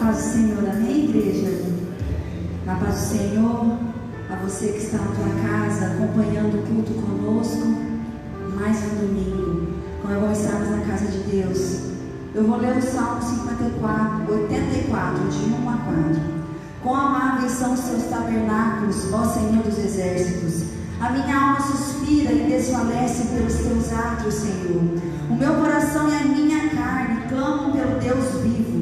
paz do Senhor, amém, igreja? Na paz do Senhor, a você que está na tua casa, acompanhando o culto conosco, mais um domingo. Como é bom estarmos na casa de Deus. Eu vou ler o Salmo 84, de 1 a 4. Quão amáveis são os seus tabernáculos, ó Senhor dos exércitos. A minha alma suspira e desfalece pelos teus átrios, Senhor. O meu coração e a minha carne clamam pelo Deus vivo.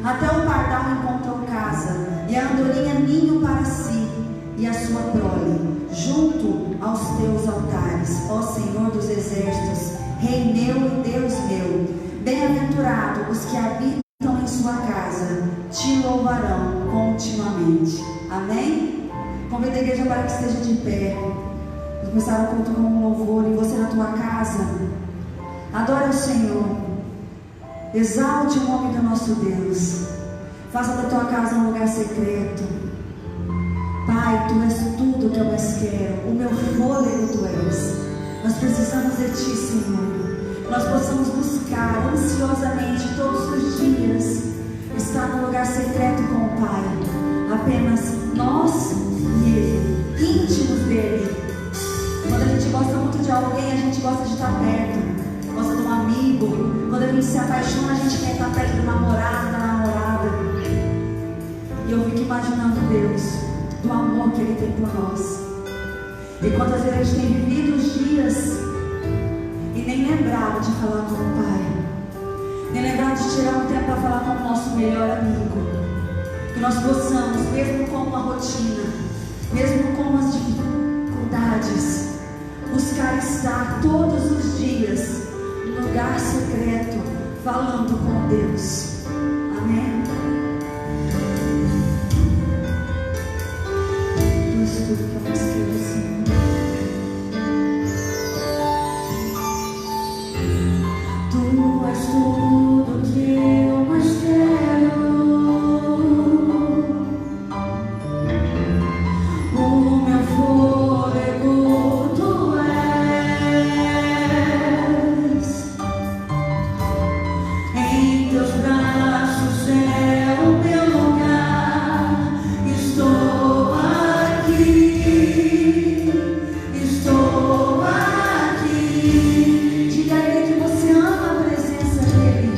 Até o pardal encontrou casa, e a andorinha ninho para si, e a sua prole, junto aos teus altares, ó Senhor dos exércitos, Rei meu e Deus meu. Bem-aventurado os que habitam em sua casa, te louvarão continuamente. Amém? Convido a igreja para que esteja de pé. Vamos começar o culto com um louvor. E você na tua casa, adore o Senhor, exalte o nome do nosso Deus. Faça da tua casa um lugar secreto. Pai, tu és tudo que eu mais quero. O meu fôlego tu és. Nós precisamos de ti, Senhor. Nós possamos buscar ansiosamente todos os dias estar no lugar secreto com o Pai, apenas nós e Ele, íntimos dele. Quando a gente gosta muito de alguém, a gente gosta de estar perto, gosta de um amigo. Quando a gente se apaixona, a gente quer estar perto do namorado, da namorada. E eu fico imaginando Deus, do amor que Ele tem por nós. E quantas vezes a gente tem vivido os dias e nem lembrava de falar com o Pai, nem lembrava de tirar um tempo para falar com o nosso melhor amigo. Que nós possamos, mesmo com a rotina, mesmo com as dificuldades, buscar estar todos os dias no lugar secreto, falando com Deus. Amém? Tu és tudo que eu mais quero, Senhor. Tu és tudo que eu mais quero. O meu fôlego tu és. Em teus braços é o meu lugar. Estou aqui. Estou aqui. Diga a Ele que você ama a presença dEle.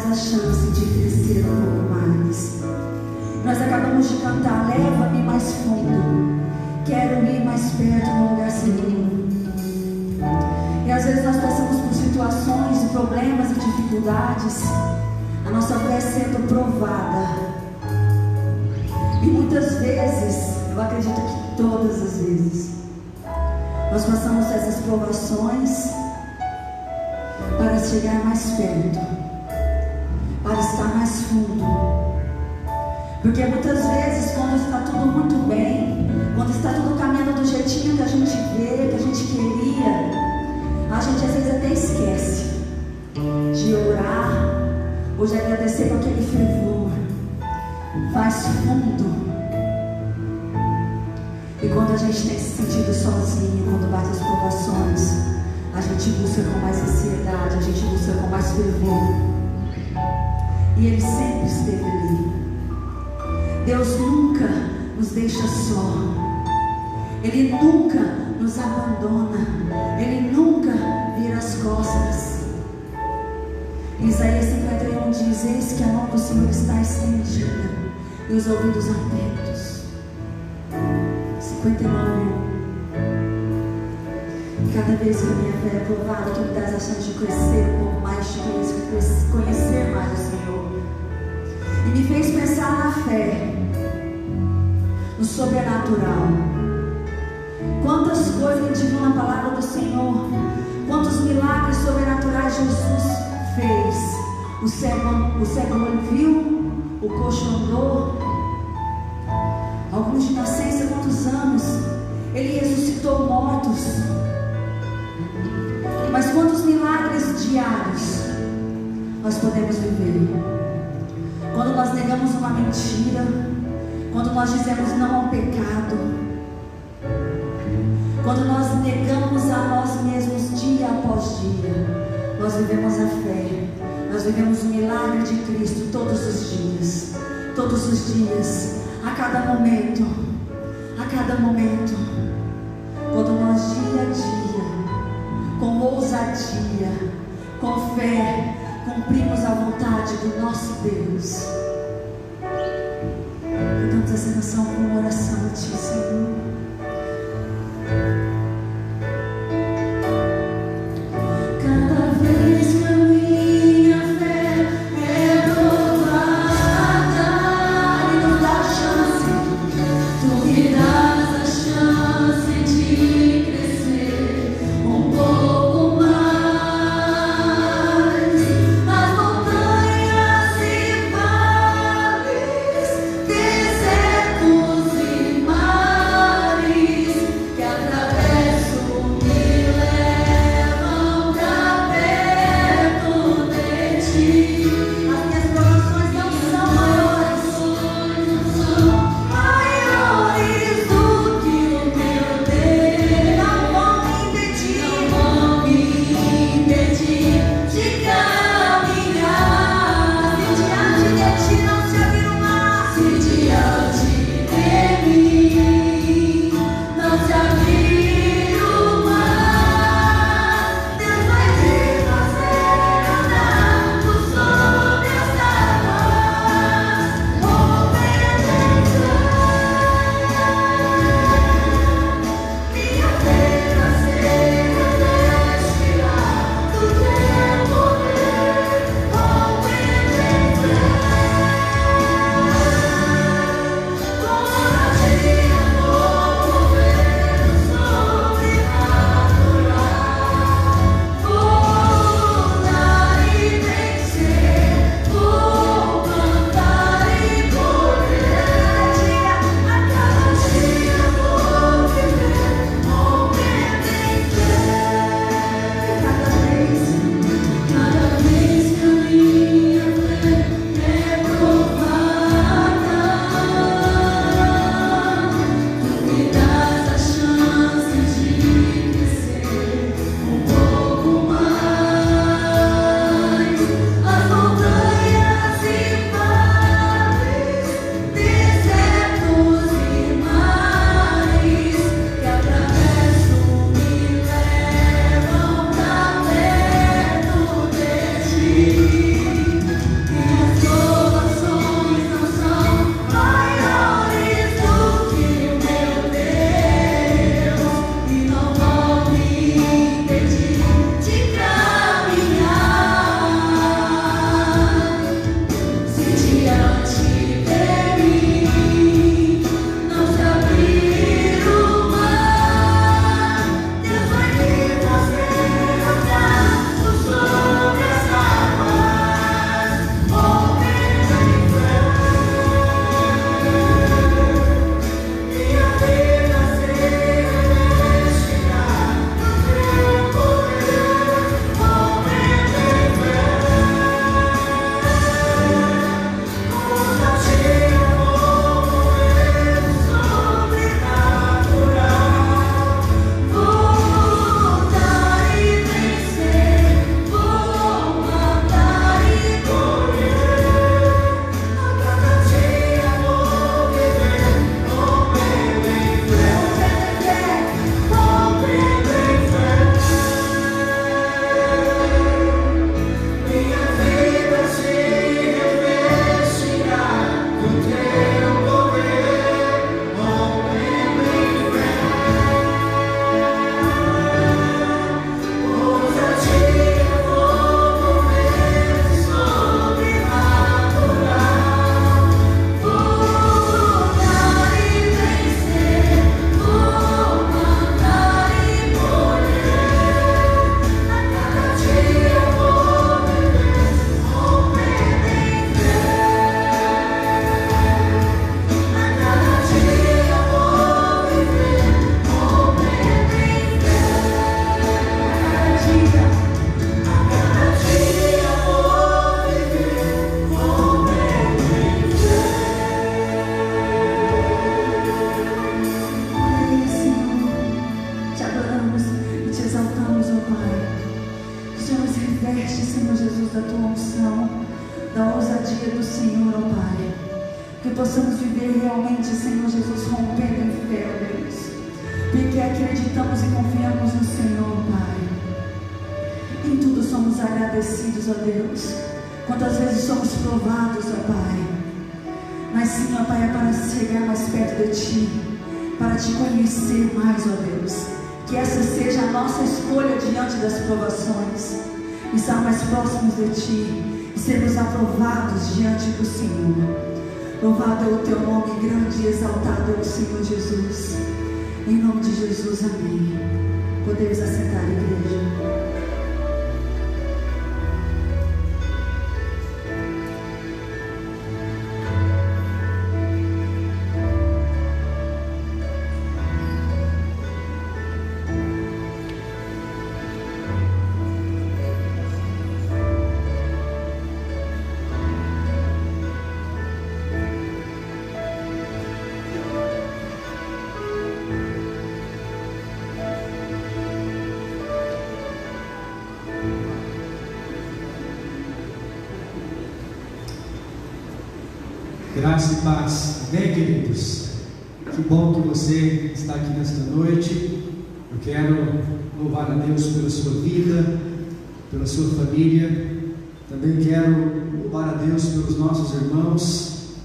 a chance de crescer um pouco mais. Nós acabamos de cantar, leva-me mais fundo, quero ir mais perto no lugar seguro. E às vezes nós passamos por situações, problemas e dificuldades, a nossa fé sendo provada. E muitas vezes, eu acredito que todas as vezes, nós passamos essas provações para chegar mais perto, para estar mais fundo. Porque muitas vezes, quando está tudo muito bem, quando está tudo caminhando do jeitinho que a gente vê, que a gente queria, a gente às vezes até esquece de orar ou de agradecer por aquele fervor. Faz fundo. E quando a gente tem se sentido sozinho, quando bate as provações, a gente busca com mais ansiedade, a gente busca com mais fervor. E Ele sempre esteve ali. Deus nunca nos deixa só. Ele nunca nos abandona. Ele nunca vira as costas. Isaías 51 diz: eis que a mão do Senhor está estendida e os ouvidos atentos. 59. Cada vez que a minha fé é provada, Tu me dás a chance de crescer um pouco mais, de conhecer mais o Senhor. E me fez pensar na fé, no sobrenatural. Quantas coisas a gente viu na palavra do Senhor, quantos milagres sobrenaturais Jesus fez. O cego viu, o coxo andou. Alguns de nascença, quantos anos? Ele ressuscitou mortos. Mas quantos milagres diários nós podemos viver? Quando nós negamos uma mentira, quando nós dizemos não ao pecado, quando nós negamos a nós mesmos dia após dia, nós vivemos a fé, nós vivemos o milagre de Cristo todos os dias, a cada momento, quando nós dia a dia, com ousadia, com fé, cumprimos a vontade do nosso Deus. Cantamos essa canção com oração a Ti, Senhor. Cada vez que a minha fé é provada, Ele nos dá a chance, Tu me dás a chance de crescer um pouco mais. As montanhas e vales, desertos e mares reveste, Senhor Jesus, da tua unção, da ousadia do Senhor, ó Pai. Que possamos viver realmente, Senhor Jesus, rompendo em fé, ó Deus. Porque acreditamos e confiamos no Senhor, Pai. Em tudo somos agradecidos, ó Deus. Quantas vezes somos provados, ó Pai. Mas sim, ó Pai, é para chegar mais perto de Ti, para Te conhecer mais, ó Deus. Que essa seja a nossa escolha diante das provações. Estar mais próximos de Ti e sermos aprovados diante do Senhor. Louvado é o Teu nome, grande e exaltado é o Senhor Jesus. Em nome de Jesus, amém. Podemos assentar, igreja. Graça e paz, amém, queridos? Que bom que você está aqui nesta noite. Eu quero louvar a Deus pela sua vida, pela sua família. Também quero louvar a Deus pelos nossos irmãos,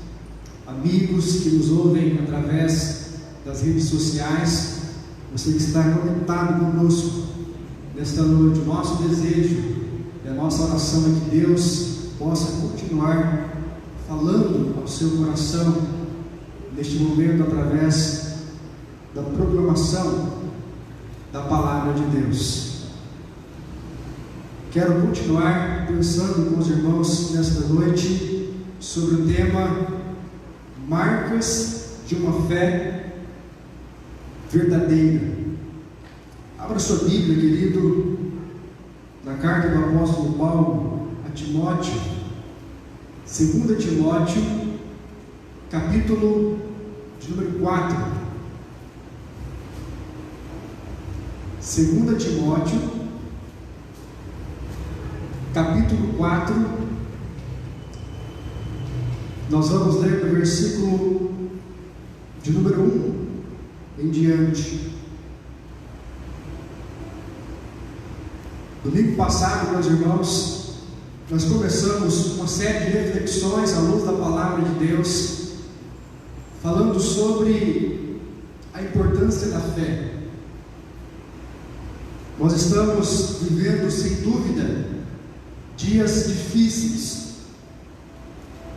amigos que nos ouvem através das redes sociais. Você que está conectado conosco nesta noite. O nosso desejo e a nossa oração é que Deus possa continuar falando ao seu coração neste momento através da proclamação da palavra de Deus. Quero continuar pensando com os irmãos nesta noite sobre o tema marcas de uma fé verdadeira. Abra sua Bíblia, querido, na carta do apóstolo Paulo a Timóteo, 2 Timóteo, capítulo de número 4. 2 Timóteo, capítulo 4. Nós vamos ler do versículo de número 1 em diante. Domingo passado, meus irmãos, nós começamos uma série de reflexões à luz da palavra de Deus, falando sobre a importância da fé. Nós estamos vivendo, sem dúvida, dias difíceis,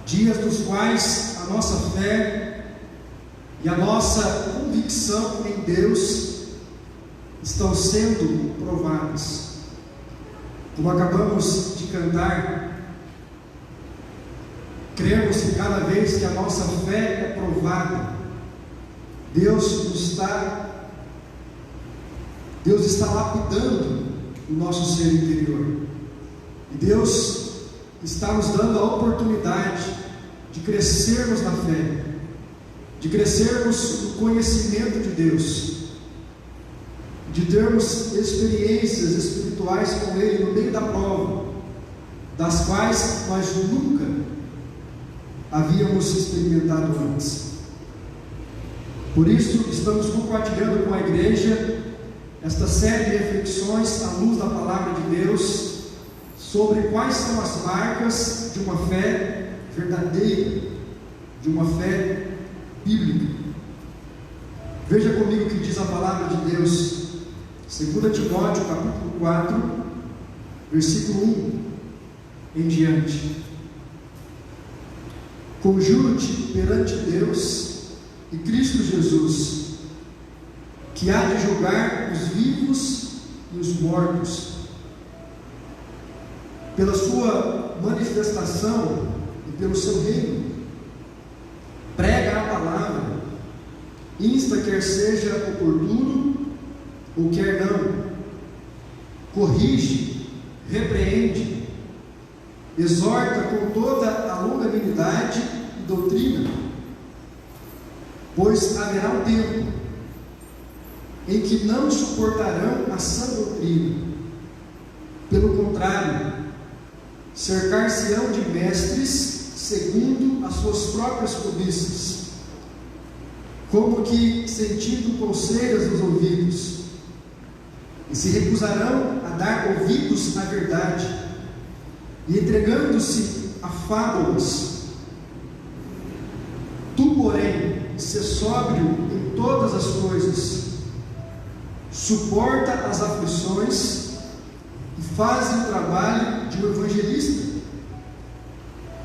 dias nos quais a nossa fé e a nossa convicção em Deus estão sendo provadas. Como acabamos de cantar, cremos que cada vez que a nossa fé é provada, Deus está lapidando o nosso ser interior. E Deus está nos dando a oportunidade de crescermos na fé, de crescermos no conhecimento de Deus, de termos experiências espirituais com Ele no meio da prova, das quais nós nunca havíamos experimentado antes. Por isso, estamos compartilhando com a igreja esta série de reflexões à luz da palavra de Deus sobre quais são as marcas de uma fé verdadeira, de uma fé bíblica. Veja comigo o que diz a palavra de Deus, 2 Timóteo, capítulo 4, versículo 1 em diante. Conjuro-te perante Deus e Cristo Jesus, que há de julgar os vivos e os mortos, pela sua manifestação e pelo seu reino. Prega a palavra, insta quer seja oportuno ou quer não, corrige, repreende, exorta com toda a longanimidade e doutrina, pois haverá um tempo em que não suportarão a sã doutrina, Pelo contrário, cercar-se-ão de mestres segundo as suas próprias cobiças, como que sentindo coceiras nos ouvidos, e se recusarão a dar ouvidos à verdade, e entregando-se a fábulas. Tu, porém, sê sóbrio em todas as coisas, suporta as aflições e faz o trabalho de um evangelista.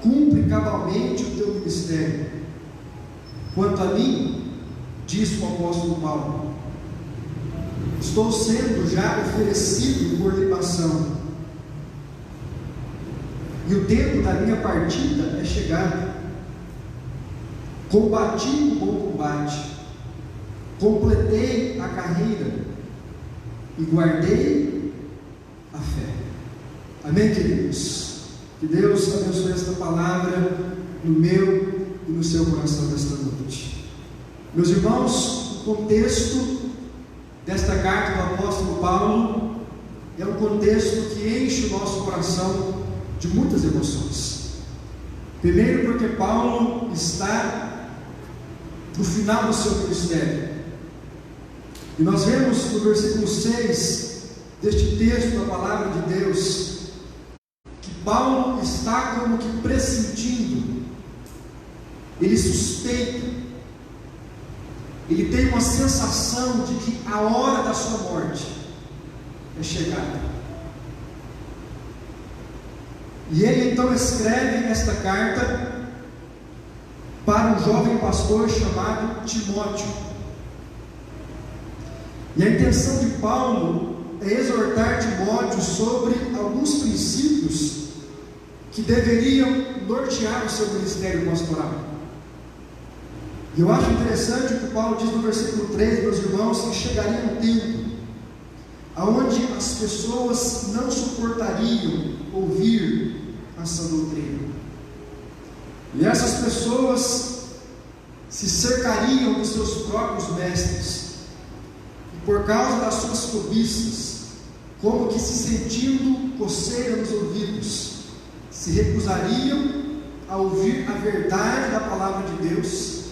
Cumpre cabalmente o teu ministério. Quanto a mim, diz o apóstolo Paulo, estou sendo já oferecido por libação, e o tempo da minha partida é chegado. Combati o bom combate, completei a carreira e guardei a fé. Amém, queridos? Que Deus abençoe esta palavra no meu e no seu coração nesta noite. Meus irmãos, o contexto desta carta do apóstolo Paulo é um contexto que enche o nosso coração de muitas emoções. Primeiro, porque Paulo está no final do seu ministério, e nós vemos no versículo 6 deste texto da palavra de Deus, que Paulo está como que pressentindo, ele suspeita, ele tem uma sensação de que a hora da sua morte é chegada. E ele então escreve esta carta para um jovem pastor chamado Timóteo. E a intenção de Paulo é exortar Timóteo sobre alguns princípios que deveriam nortear o seu ministério pastoral. E eu acho interessante o que Paulo diz no versículo 3, meus irmãos, que chegaria um tempo onde as pessoas não suportariam ouvir a sã doutrina. E essas pessoas se cercariam dos seus próprios mestres, e por causa das suas cobiças, como que se sentindo coceira nos ouvidos, se recusariam a ouvir a verdade da palavra de Deus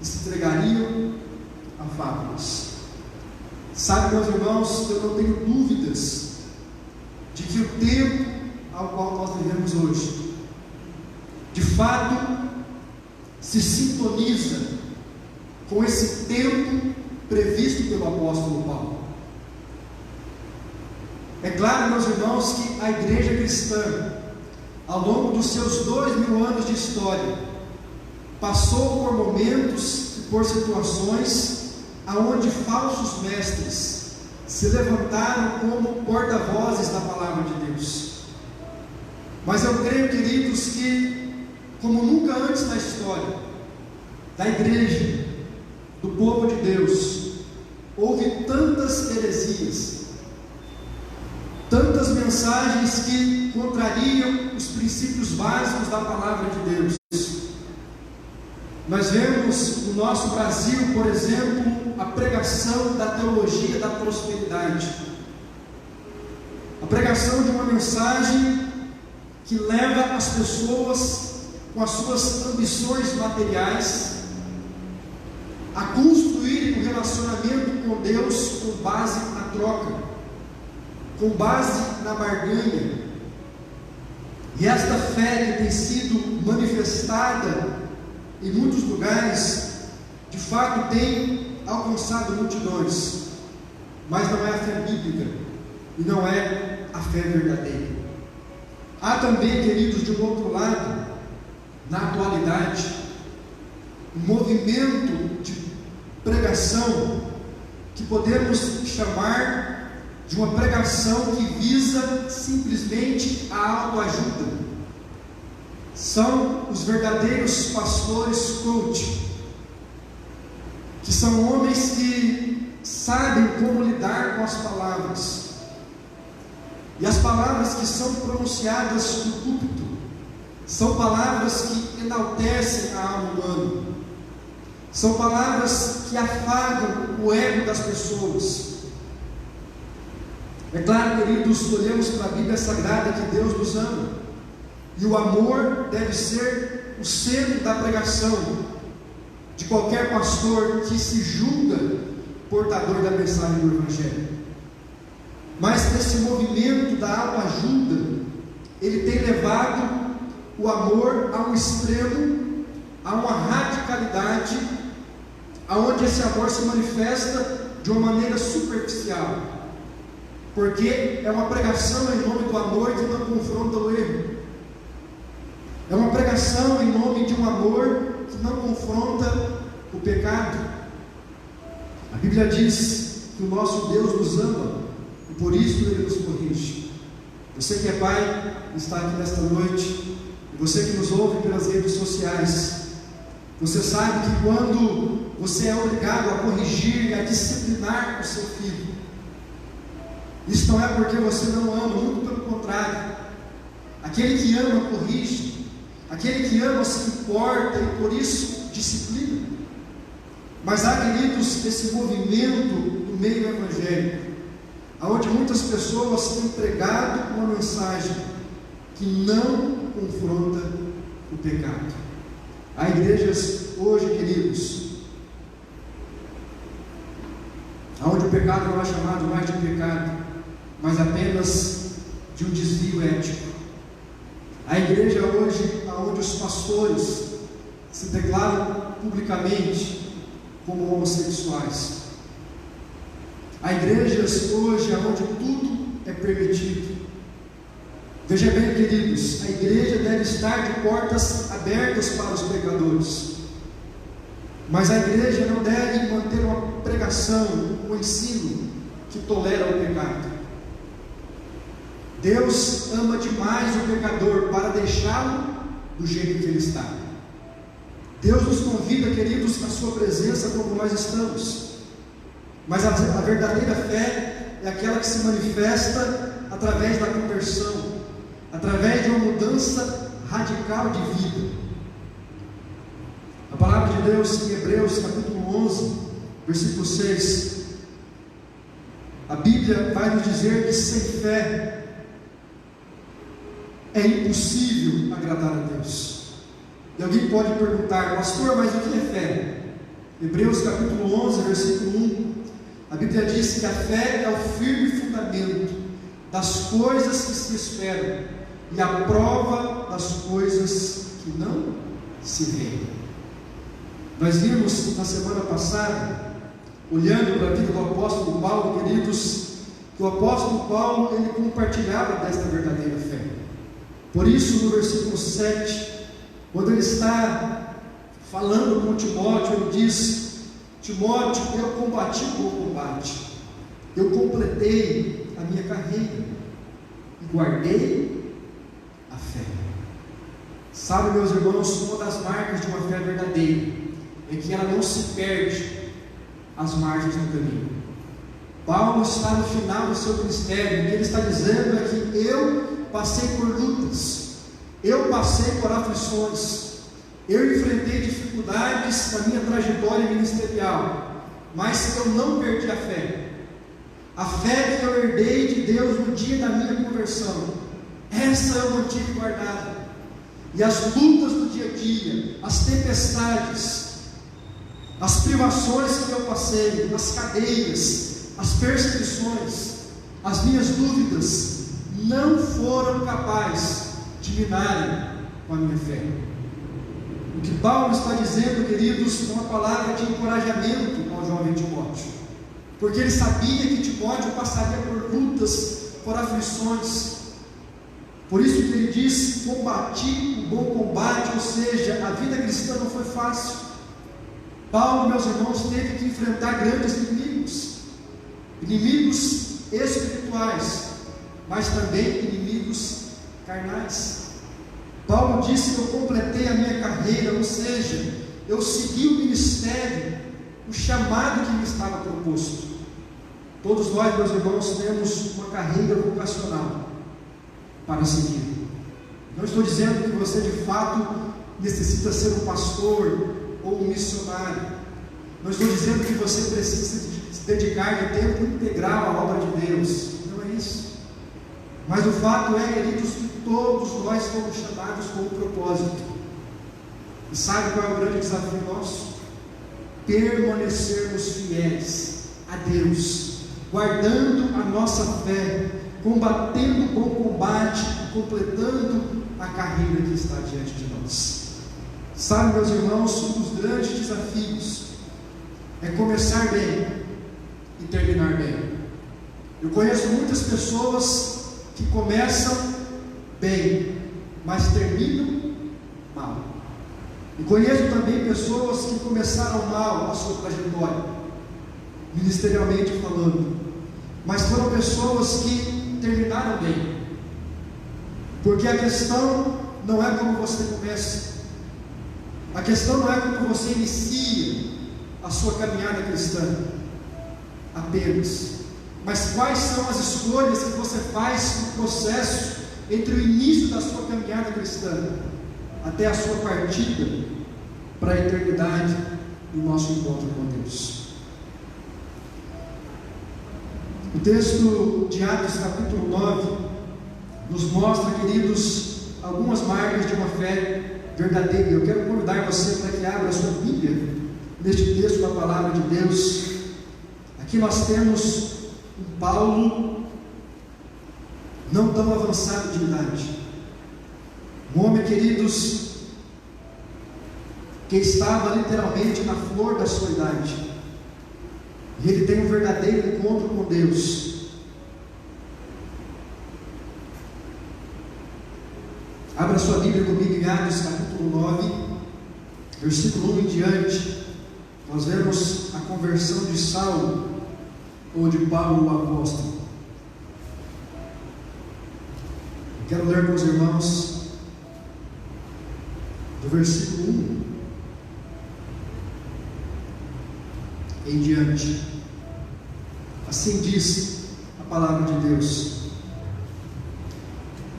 e se entregariam a fábulas. Sabe, meus irmãos, eu não tenho dúvidas de que o tempo ao qual nós vivemos hoje, de fato, se sintoniza com esse tempo previsto pelo apóstolo Paulo. É claro, meus irmãos, que a igreja cristã, ao longo dos seus 2000 anos de história, passou por momentos e por situações aonde falsos mestres se levantaram como porta-vozes da palavra de Deus. Mas eu creio, queridos, que como nunca antes na história da igreja, do povo de Deus, houve tantas heresias, tantas mensagens que contrariam os princípios básicos da palavra de Deus. Nós vemos no nosso Brasil, por exemplo, a pregação da teologia da prosperidade, a pregação de uma mensagem que leva as pessoas com as suas ambições materiais a construírem um relacionamento com Deus com base na troca, com base na barganha. E esta fé que tem sido manifestada em muitos lugares, de fato tem alcançado multidões, mas não é a fé bíblica e não é a fé verdadeira. Há também, queridos, de um outro lado, na atualidade, um movimento de pregação que podemos chamar de uma pregação que visa simplesmente a autoajuda. São os verdadeiros pastores coach, que são homens que sabem como lidar com as palavras, e as palavras que são pronunciadas no púlpito são palavras que enaltecem a alma humana, são palavras que afagam o ego das pessoas. É claro, queridos, olhamos para a Bíblia Sagrada que Deus nos ama, e o amor deve ser o centro da pregação de qualquer pastor que se julga portador da mensagem do Evangelho. Mas esse movimento da autoajuda, ele tem levado o amor a um extremo, a uma radicalidade, aonde esse amor se manifesta de uma maneira superficial, porque é uma pregação em nome do amor que não confronta o erro, é uma pregação em nome de um amor que não confronta o pecado. A Bíblia diz que o nosso Deus nos ama e por isso Ele nos corrige. Você que é pai, está aqui nesta noite, e você que nos ouve pelas redes sociais, você sabe que quando você é obrigado a corrigir e a disciplinar o seu filho, isso não é porque você não ama, muito pelo contrário. Aquele que ama corrige, aquele que ama se importa e por isso disciplina. Mas há, queridos, esse movimento no meio evangélico, onde muitas pessoas têm pregado uma mensagem que não confronta o pecado. Há igrejas hoje, queridos, onde o pecado não é chamado mais de pecado, mas apenas de um desvio ético. A igreja hoje, onde os pastores se declaram publicamente como homossexuais. Há igrejas hoje onde tudo é permitido. Veja bem, queridos, a igreja deve estar de portas abertas para os pecadores, mas a igreja não deve manter uma pregação, um ensino que tolera o pecado. Deus ama demais o pecador para deixá-lo do jeito que ele está. Deus nos convida, queridos, à sua presença como nós estamos, mas a verdadeira fé é aquela que se manifesta através da conversão, através de uma mudança radical de vida. A palavra de Deus em Hebreus capítulo 11, versículo 6, a Bíblia vai nos dizer que sem fé é impossível agradar a Deus. E alguém pode perguntar: pastor, mas o que é fé? Hebreus capítulo 11, versículo 1, a Bíblia diz que a fé é o firme fundamento das coisas que se esperam e a prova das coisas que não se veem. Nós vimos na semana passada, olhando para a vida do apóstolo Paulo, queridos, que o apóstolo Paulo, ele compartilhava desta verdadeira fé. Por isso, no versículo 7, quando ele está falando com Timóteo, ele diz: Timóteo, eu combati o bom combate, eu completei a minha carreira e guardei a fé. Sabe, meus irmãos, uma das marcas de uma fé verdadeira é que ela não se perde às margens do caminho. Paulo está no final do seu ministério, e o que ele está dizendo é que eu passei por lutas, eu passei por aflições, eu enfrentei dificuldades na minha trajetória ministerial, mas eu não perdi a fé. A fé que eu herdei de Deus no dia da minha conversão, essa eu mantive guardada. E as lutas do dia a dia, as tempestades, as privações que eu passei, as cadeias, as perseguições, as minhas dúvidas, não foram capazes de minarem com a minha fé. O que Paulo está dizendo, queridos, é uma palavra de encorajamento ao jovem Timóteo, porque ele sabia que Timóteo passaria por lutas, por aflições. Por isso que ele diz: combati o bom combate, ou seja, a vida cristã não foi fácil. Paulo, meus irmãos, teve que enfrentar grandes inimigos espirituais, mas também inimigos carnais. Paulo disse que eu completei a minha carreira, ou seja, eu segui o ministério, o chamado que me estava proposto. Todos nós, meus irmãos, temos uma carreira vocacional para seguir. Não estou dizendo que você de fato necessita ser um pastor ou um missionário. Não estou dizendo que você precisa se dedicar de tempo integral à obra de Deus. Não é isso. Mas o fato é, queridos, que todos nós fomos chamados com um propósito. E sabe qual é o grande desafio nosso? Permanecermos fiéis a Deus, guardando a nossa fé, combatendo o bom combate, completando a carreira que está diante de nós. Sabe, meus irmãos, um dos grandes desafios é começar bem e terminar bem. Eu conheço muitas pessoas que começam bem, mas terminam mal. E conheço também pessoas que começaram mal a sua trajetória, ministerialmente falando, mas foram pessoas que terminaram bem. Porque a questão não é como você começa, a questão não é como você inicia a sua caminhada cristã apenas, mas quais são as escolhas que você faz no processo entre o início da sua caminhada cristã até a sua partida para a eternidade e o nosso encontro com Deus. O texto de Atos capítulo 9 nos mostra, queridos, algumas marcas de uma fé verdadeira. Eu quero convidar você para que abra a sua Bíblia neste texto da palavra de Deus. Aqui nós temos um Paulo não tão avançado de idade, um homem, queridos, que estava literalmente na flor da sua idade, e ele tem um verdadeiro encontro com Deus. Abra sua Bíblia comigo em Atos capítulo 9, versículo 1 em diante. Nós vemos a conversão de Saulo, ou de Paulo o apóstolo. Quero ler com os irmãos do versículo 1 em diante. Assim diz a palavra de Deus: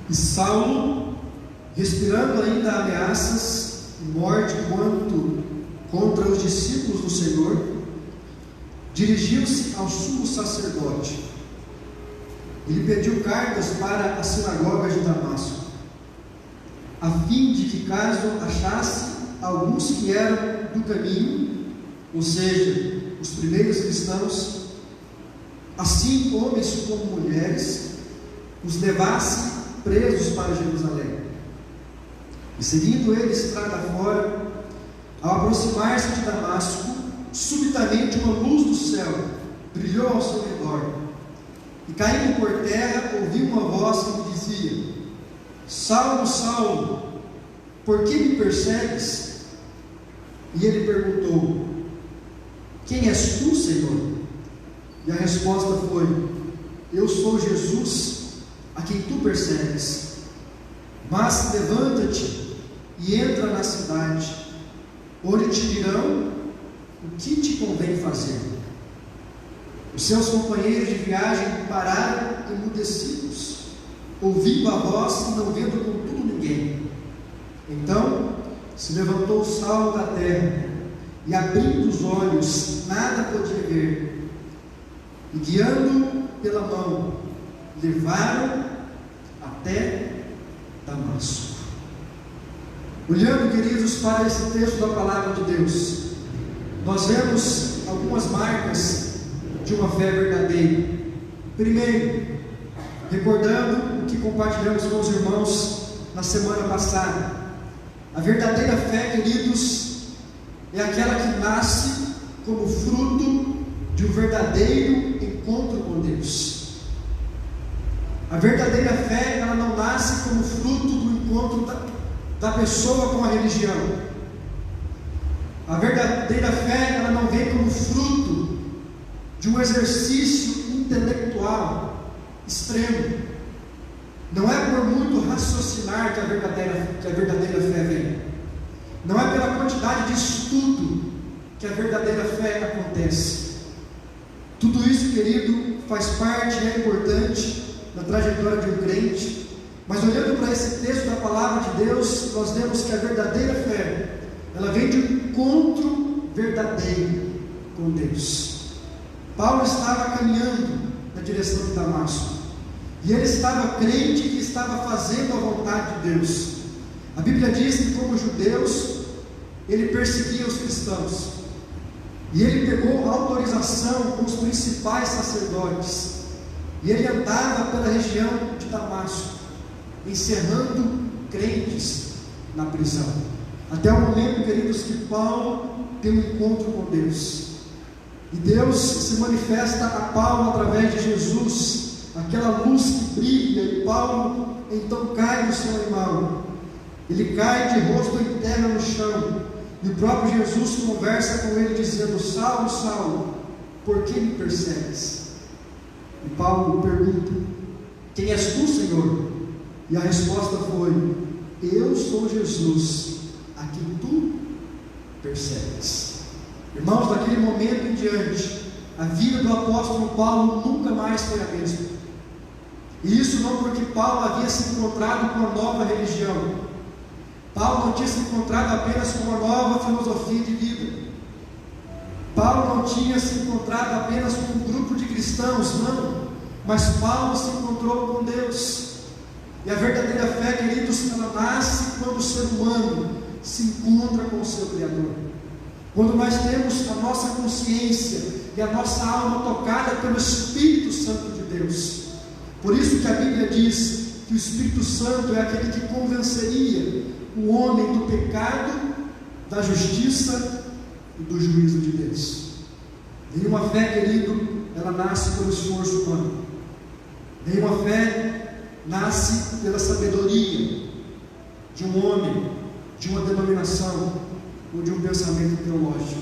E Saulo, respirando ainda ameaças e morte contra os discípulos do Senhor, dirigiu-se ao sumo sacerdote e lhe pediu cartas para as sinagogas de Damasco, a fim de que, caso achasse alguns que eram do caminho, ou seja, os primeiros cristãos, assim homens como mulheres, os levasse presos para Jerusalém. E seguindo ele estrada fora, ao aproximar-se de Damasco, subitamente uma luz do céu brilhou ao seu redor, e caindo por terra ouviu uma voz que lhe dizia: Saulo, Saulo, por que me persegues? E ele perguntou: Quem és tu, Senhor? E a resposta foi: Eu sou Jesus, a quem tu persegues. Mas levanta-te e entra na cidade, onde te dirão o que te convém fazer. Os seus companheiros de viagem pararam emudecidos, ouvindo a voz e não vendo contudo ninguém. Então se levantou Saulo da terra, e abrindo os olhos, nada podia ver, e guiando pela mão, levaram até Damasco. Olhando, queridos, para esse texto da palavra de Deus, nós vemos algumas marcas de uma fé verdadeira. Primeiro, recordando o que compartilhamos com os irmãos na semana passada, a verdadeira fé, queridos, é aquela que nasce como fruto de um verdadeiro encontro com Deus. A verdadeira fé, ela não nasce como fruto do encontro da pessoa com a religião. A verdadeira fé, ela não vem como fruto de um exercício intelectual extremo. Não é por muito raciocinar que a verdadeira fé vem. Não é pela quantidade de estudo que a verdadeira fé acontece. Tudo isso, querido, faz parte e é importante na trajetória de um crente. Mas olhando para esse texto da palavra de Deus, nós vemos que a verdadeira fé, ela vem de um encontro verdadeiro com Deus. Paulo estava caminhando na direção de Damasco, E ele estava crente que estava fazendo a vontade de Deus. A Bíblia diz que, como judeus, ele perseguia os cristãos. E ele pegou autorização com os principais sacerdotes. E ele andava pela região de Damasco, encerrando crentes na prisão. Até o momento, queridos, que Paulo tem um encontro com Deus. E Deus se manifesta a Paulo através de Jesus, aquela luz que brilha, e Paulo então cai do seu animal. Ele cai de rosto em terra no chão, e o próprio Jesus conversa com ele dizendo: Saulo, Saulo, por que me persegues? E Paulo pergunta: quem és tu, Senhor? E a resposta foi: eu sou Jesus, a quem tu persegues. Irmãos, daquele momento em diante, a vida do apóstolo Paulo nunca mais foi a mesma. E isso não porque Paulo havia se encontrado com uma nova religião. Paulo não tinha se encontrado apenas com uma nova filosofia de vida. Paulo não tinha se encontrado apenas com um grupo de cristãos, não. Mas Paulo se encontrou com Deus. E a verdadeira fé, queridos, ela nasce quando o ser humano se encontra com o seu Criador. Quando nós temos a nossa consciência e a nossa alma tocada pelo Espírito Santo de Deus. Por isso que a Bíblia diz que o Espírito Santo é aquele que convenceria o homem do pecado, da justiça e do juízo de Deus. Nenhuma fé, querido, ela nasce pelo esforço humano. Nenhuma fé nasce pela sabedoria de um homem, de uma denominação ou de um pensamento teológico.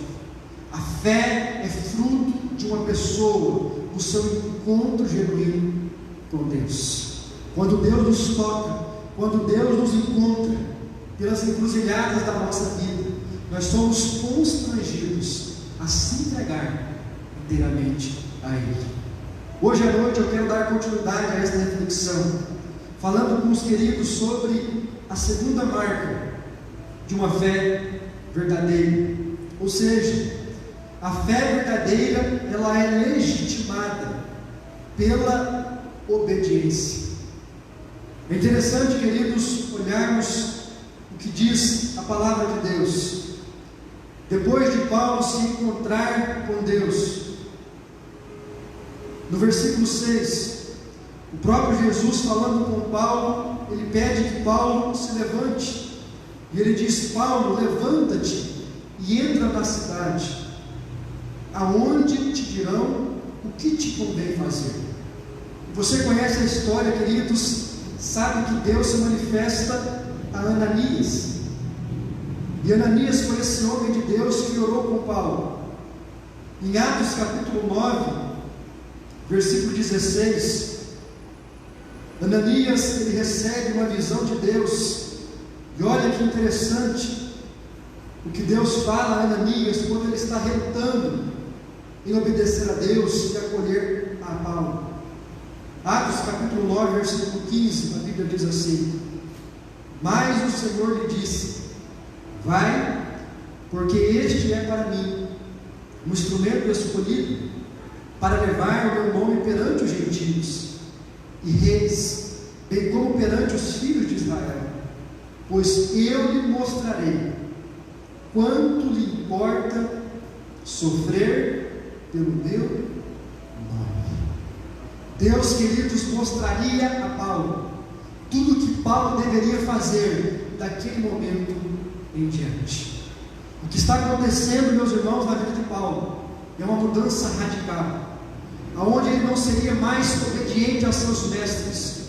A fé é fruto de uma pessoa, do seu encontro genuíno com Deus. Quando Deus nos toca, quando Deus nos encontra pelas encruzilhadas da nossa vida, nós somos constrangidos a se entregar inteiramente a Ele. Hoje à noite eu quero dar continuidade a esta reflexão, falando com os queridos sobre a segunda marca de uma fé verdadeira. Ou seja, a fé verdadeira, ela é legitimada pela obediência. É interessante, queridos, olharmos o que diz a palavra de Deus. Depois de Paulo se encontrar com Deus, no versículo 6, o próprio Jesus falando com Paulo, ele pede que Paulo se levante, e ele diz: Paulo, levanta-te e entra na cidade, aonde te dirão o que te convém fazer. Você conhece a história, queridos, sabe que Deus se manifesta a Ananias, e Ananias foi esse homem de Deus que orou com Paulo. Em Atos capítulo 9, versículo 16, Ananias, ele recebe uma visão de Deus, e olha que interessante o que Deus fala a Ananias quando ele está relutando em obedecer a Deus e acolher a Paulo. Atos capítulo 9, versículo 15, a Bíblia diz assim: mas o Senhor lhe disse: vai, porque este é para mim um instrumento escolhido para levar o meu nome perante os gentios e reis, bem como perante os filhos de Israel, pois eu lhe mostrarei quanto lhe importa sofrer pelo meu nome. Deus, queridos, mostraria a Paulo tudo o que Paulo deveria fazer daquele momento em diante. O que está acontecendo, meus irmãos, na vida de Paulo é uma mudança radical, aonde ele não seria mais obediente aos seus mestres,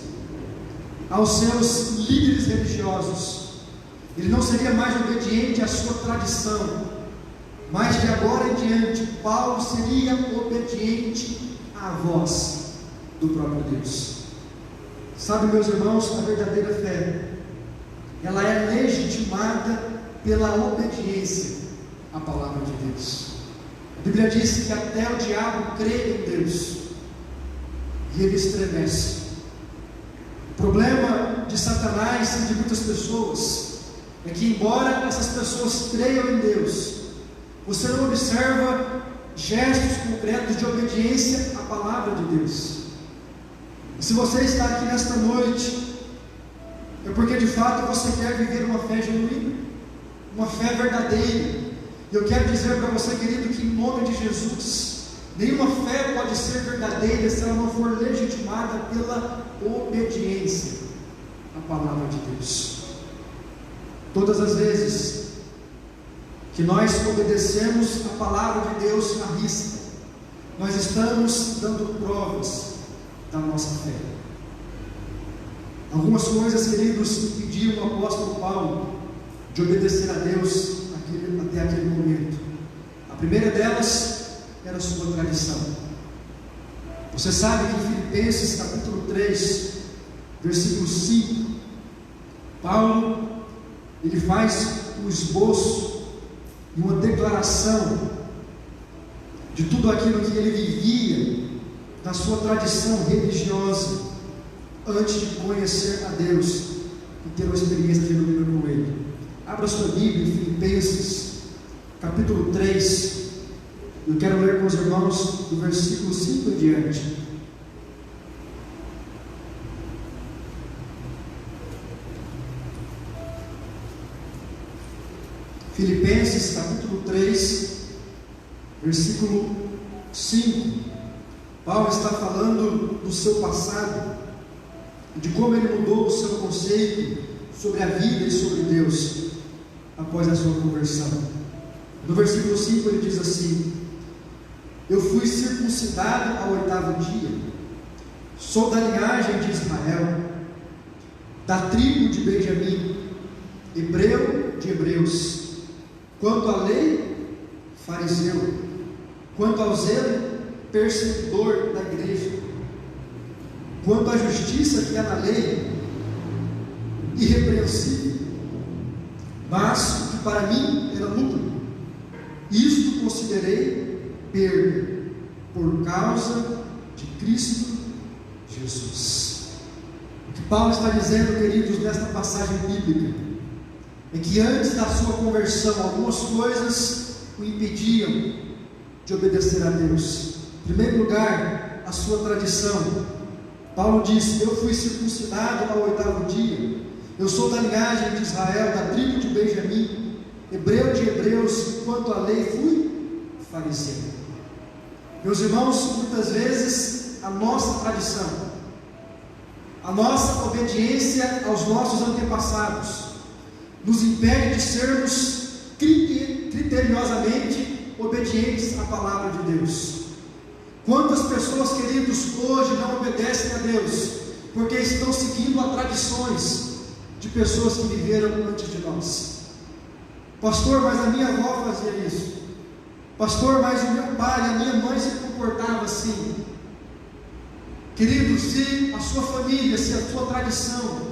aos seus líderes religiosos, ele não seria mais obediente à sua tradição, mas de agora em diante Paulo seria obediente à voz do próprio Deus. Sabe, meus irmãos, a verdadeira fé, ela é legitimada pela obediência à palavra de Deus. A Bíblia diz que até o diabo crê em Deus e ele estremece. O problema de Satanás e de muitas pessoas é que, embora essas pessoas creiam em Deus, você não observa gestos concretos de obediência à palavra de Deus. E se você está aqui nesta noite, é porque de fato você quer viver uma fé genuína, uma fé verdadeira. E eu quero dizer para você, querido, que em nome de Jesus, nenhuma fé pode ser verdadeira se ela não for legitimada pela obediência à palavra de Deus. Todas as vezes que nós obedecemos a palavra de Deus à risca, nós estamos dando provas da nossa fé. Algumas coisas, queridos, impediam o apóstolo Paulo de obedecer a Deus até aquele momento. A primeira delas era a sua tradição. Você sabe que em Filipenses capítulo 3, versículo 5, Paulo, ele faz um esboço e uma declaração de tudo aquilo que ele vivia na sua tradição religiosa antes de conhecer a Deus e ter uma experiência genuína com Ele. Abra sua Bíblia em Filipenses capítulo 3. Eu quero ler com os irmãos do versículo 5 em diante. Filipenses capítulo 3, versículo 5. Paulo está falando do seu passado, de como ele mudou o seu conceito sobre a vida e sobre Deus após a sua conversão. No versículo 5 ele diz assim: eu fui circuncidado ao 8º dia, sou da linhagem de Israel, da tribo de Benjamim, hebreu de hebreus, quanto à lei, fariseu, quanto ao zelo, perseguidor da igreja, quanto à justiça que há na lei, irrepreensível, mas o que para mim era lucro, isto considerei perda, por causa de Cristo Jesus. O que Paulo está dizendo, queridos, nesta passagem bíblica, é que antes da sua conversão, algumas coisas o impediam de obedecer a Deus. Em primeiro lugar, a sua tradição. Paulo disse: eu fui circuncidado ao 8º dia, eu sou da linhagem de Israel, da tribo de Benjamim, hebreu de hebreus, e quanto à lei fui fariseu. Meus irmãos, muitas vezes a nossa tradição, a nossa obediência aos nossos antepassados nos impede de sermos criteriosamente obedientes à palavra de Deus. Quantas pessoas, queridos, hoje não obedecem a Deus porque estão seguindo a tradições de pessoas que viveram antes de nós? Pastor, mas a minha avó fazia isso. Pastor, mas o meu pai e a minha mãe se comportavam assim. Queridos, se a sua família, se a sua tradição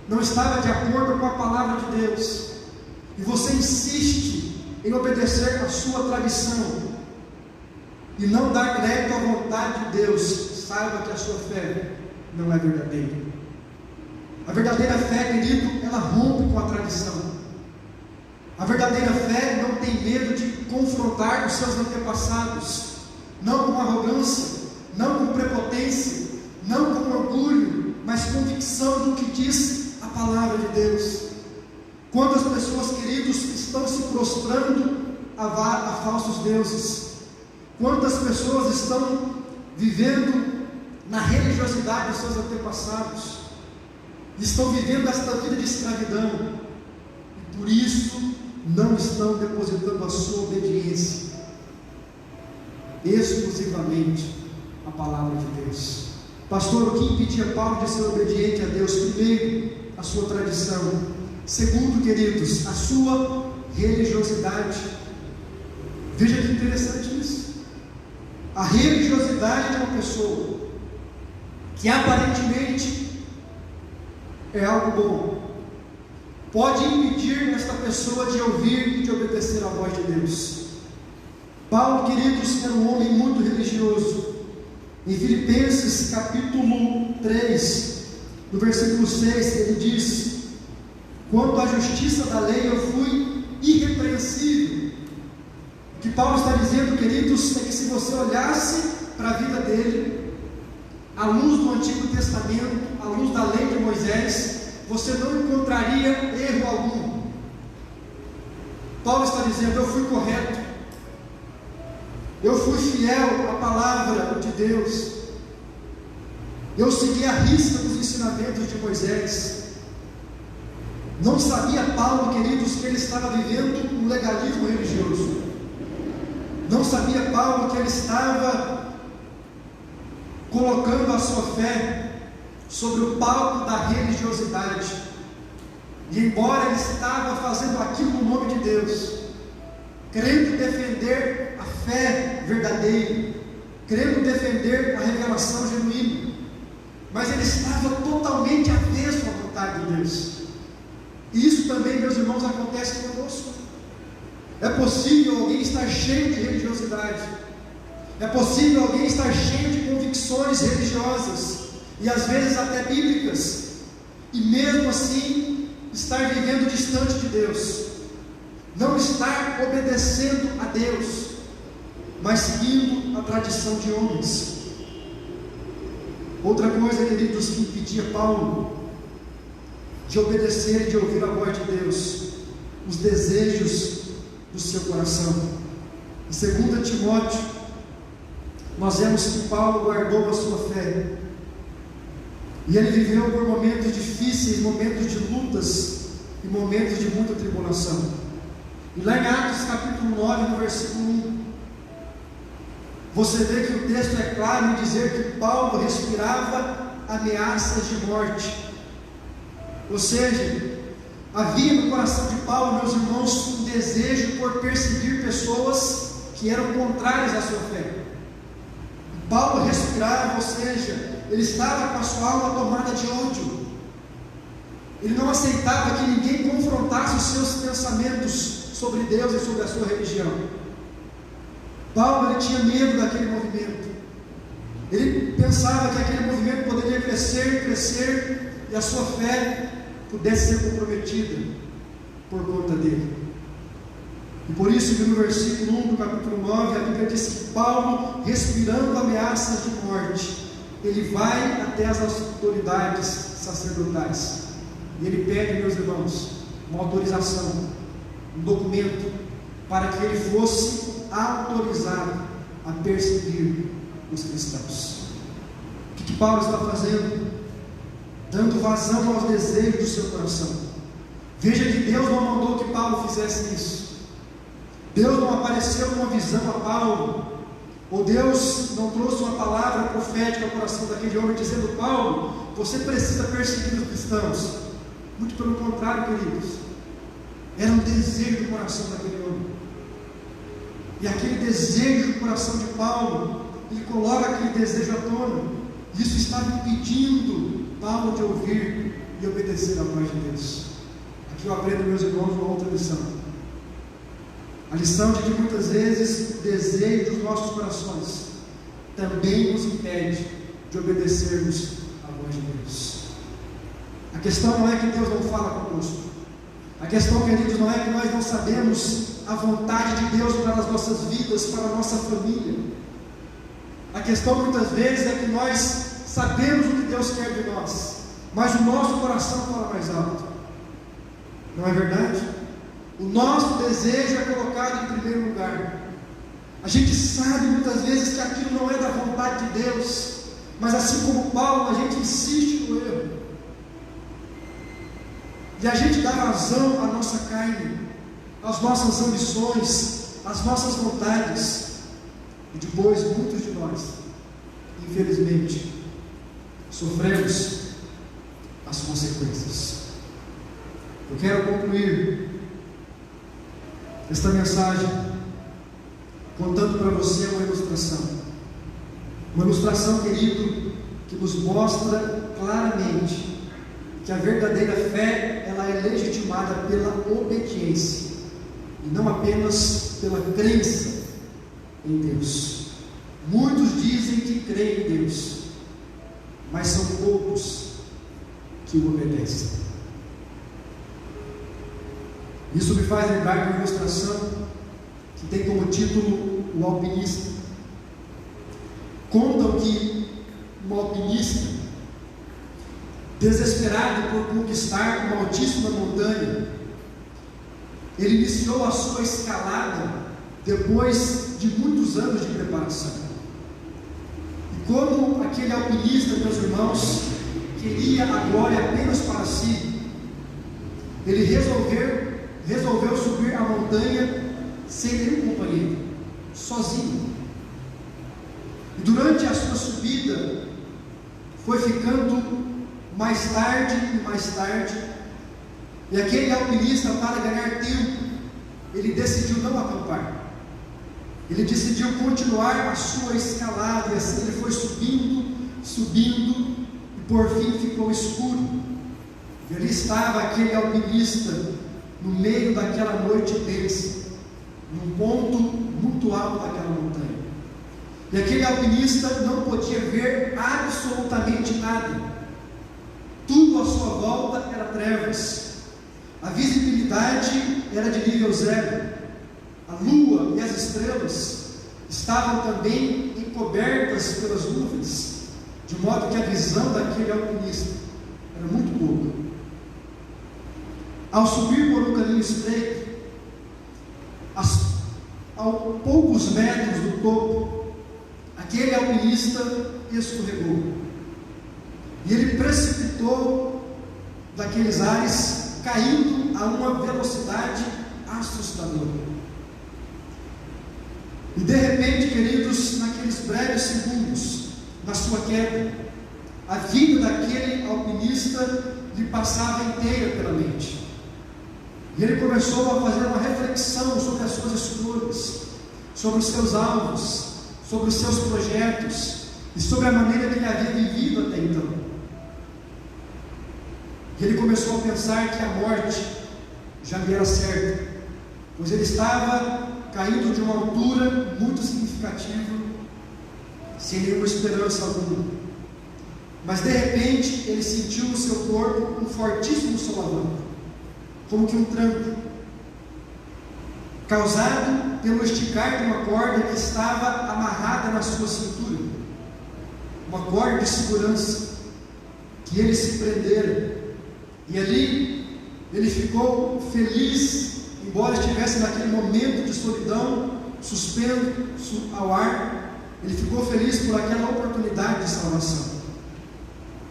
não estava de acordo com a palavra de Deus, e você insiste em obedecer a sua tradição e não dar crédito à vontade de Deus, saiba que a sua fé não é verdadeira. A verdadeira fé, querido, ela rompe com a tradição. A verdadeira fé não tem medo de confrontar os seus antepassados, não com arrogância, não com prepotência, não com orgulho, mas convicção do que diz a palavra de Deus. Quantas pessoas, queridos, estão se prostrando a falsos deuses? Quantas pessoas estão vivendo na religiosidade dos seus antepassados? Estão vivendo esta vida de escravidão, e por isso não estão depositando a sua obediência exclusivamente à palavra de Deus. Pastor, o que impedia Paulo de ser obediente a Deus? Primeiro, a sua tradição. Segundo, queridos, a sua religiosidade. Veja que interessante isso. A religiosidade de uma pessoa que aparentemente é algo bom pode impedir esta pessoa de ouvir e de obedecer à voz de Deus. Paulo, queridos, era um homem muito religioso. Em Filipenses capítulo 3, no versículo 6, ele diz: quanto à justiça da lei, eu fui irrepreensível. O que Paulo está dizendo, queridos, é que se você olhasse para a vida dele, à luz do Antigo Testamento, à luz da lei de Moisés, você não encontraria erro algum. Paulo está dizendo: eu fui correto, eu fui fiel à palavra de Deus, eu segui a risca dos ensinamentos de Moisés. Não sabia Paulo, queridos, que ele estava vivendo um legalismo religioso. Não sabia Paulo que ele estava colocando a sua fé sobre o palco da religiosidade. E embora ele estava fazendo aquilo no nome de Deus, querendo defender a fé verdadeira, querendo defender a revelação genuína, mas ele estava totalmente avesso à vontade de Deus. E isso também, meus irmãos, acontece conosco. É possível alguém estar cheio de religiosidade, é possível alguém estar cheio de convicções religiosas, e às vezes até bíblicas, e mesmo assim estar vivendo distante de Deus, não estar obedecendo a Deus, mas seguindo a tradição de homens. Outra coisa, queridos, que impedia Paulo de obedecer e de ouvir a voz de Deus: os desejos do seu coração. Em 2 Timóteo, nós vemos que Paulo guardou a sua fé, e ele viveu por momentos difíceis, momentos de lutas e momentos de muita tribulação. E lá em Atos capítulo 9, no versículo 1, você vê que o texto é claro em dizer que Paulo respirava ameaças de morte. Ou seja, havia no coração de Paulo, meus irmãos, um desejo por perseguir pessoas que eram contrárias à sua fé. Paulo respirava, ou seja, ele estava com a sua alma tomada de ódio. Ele não aceitava que ninguém confrontasse os seus pensamentos sobre Deus e sobre a sua religião. Paulo, ele tinha medo daquele movimento. Ele pensava que aquele movimento poderia crescer, e a sua fé pudesse ser comprometida por conta dele. E por isso que no versículo 1 do capítulo 9, a Bíblia diz que Paulo, respirando ameaças de morte, ele vai até as autoridades sacerdotais, e ele pede, meus irmãos, uma autorização, um documento, para que ele fosse autorizado a perseguir os cristãos. O que Paulo está fazendo? Dando vazão aos desejos do seu coração. Veja que Deus não mandou que Paulo fizesse isso. Deus não apareceu numa visão a Paulo, ou Deus não trouxe uma palavra profética ao coração daquele homem dizendo: Paulo, você precisa perseguir os cristãos. Muito pelo contrário, queridos, era um desejo do coração daquele homem. E aquele desejo do coração de Paulo, ele coloca aquele desejo à tona. Isso estava impedindo Paulo de ouvir e obedecer à voz de Deus. Aqui eu aprendo, meus irmãos, uma outra lição. A lição de que muitas vezes o desejo dos nossos corações também nos impede de obedecermos à voz de Deus. A questão não é que Deus não fala conosco. A questão, queridos, não é que nós não sabemos a vontade de Deus para as nossas vidas, para a nossa família. A questão muitas vezes é que nós sabemos o que Deus quer de nós, mas o nosso coração fala mais alto. Não é verdade? O nosso desejo é colocado em primeiro lugar. A gente sabe muitas vezes que aquilo não é da vontade de Deus, mas assim como Paulo, a gente insiste no erro, e a gente dá vazão à nossa carne, às nossas ambições, às nossas vontades, e depois muitos de nós, infelizmente, sofremos as consequências. Eu quero concluir esta mensagem contando para você uma ilustração, querido, que nos mostra claramente que a verdadeira fé, ela é legitimada pela obediência e não apenas pela crença em Deus. Muitos dizem que creem em Deus, mas são poucos que o obedecem. Isso me faz lembrar de uma ilustração que tem como título O Alpinista. Contam que um alpinista Desesperado por conquistar uma altíssima montanha, ele iniciou a sua escalada depois de muitos anos de preparação. E como aquele alpinista, meus irmãos, queria a glória apenas para si, ele resolveu subir a montanha sem nenhum companheiro, sozinho. E durante a sua subida, foi ficando mais tarde e mais tarde, e aquele alpinista, para ganhar tempo, ele decidiu não acampar. Ele decidiu continuar a sua escalada, e assim ele foi subindo, e por fim ficou escuro. E ali estava aquele alpinista, no meio daquela noite densa, num ponto muito alto daquela montanha. E aquele alpinista não podia ver absolutamente nada. Tudo à sua volta era trevas. A visibilidade era de nível zero. A lua e as estrelas estavam também encobertas pelas nuvens, de modo que a visão daquele alpinista era muito pouca. Ao subir por um caminho estreito, a poucos metros do topo, aquele alpinista escorregou, e ele precipitou daqueles ares, caindo a uma velocidade assustadora. E de repente, queridos, naqueles breves segundos, na sua queda, a vida daquele alpinista lhe passava inteira pela mente. E ele começou a fazer uma reflexão sobre as suas escolhas, sobre os seus alvos, sobre os seus projetos e sobre a maneira que ele havia vivido até então. E ele começou a pensar que a morte já lhe era certa, pois ele estava caindo de uma altura muito significativa, sem nenhuma esperança alguma. Mas de repente ele sentiu no seu corpo um fortíssimo solavanco, como que um tranco, causado pelo esticar de uma corda que estava amarrada na sua cintura, uma corda de segurança, que ele se prendera, e ali ele ficou feliz, embora estivesse naquele momento de solidão, suspenso ao ar. Ele ficou feliz por aquela oportunidade de salvação.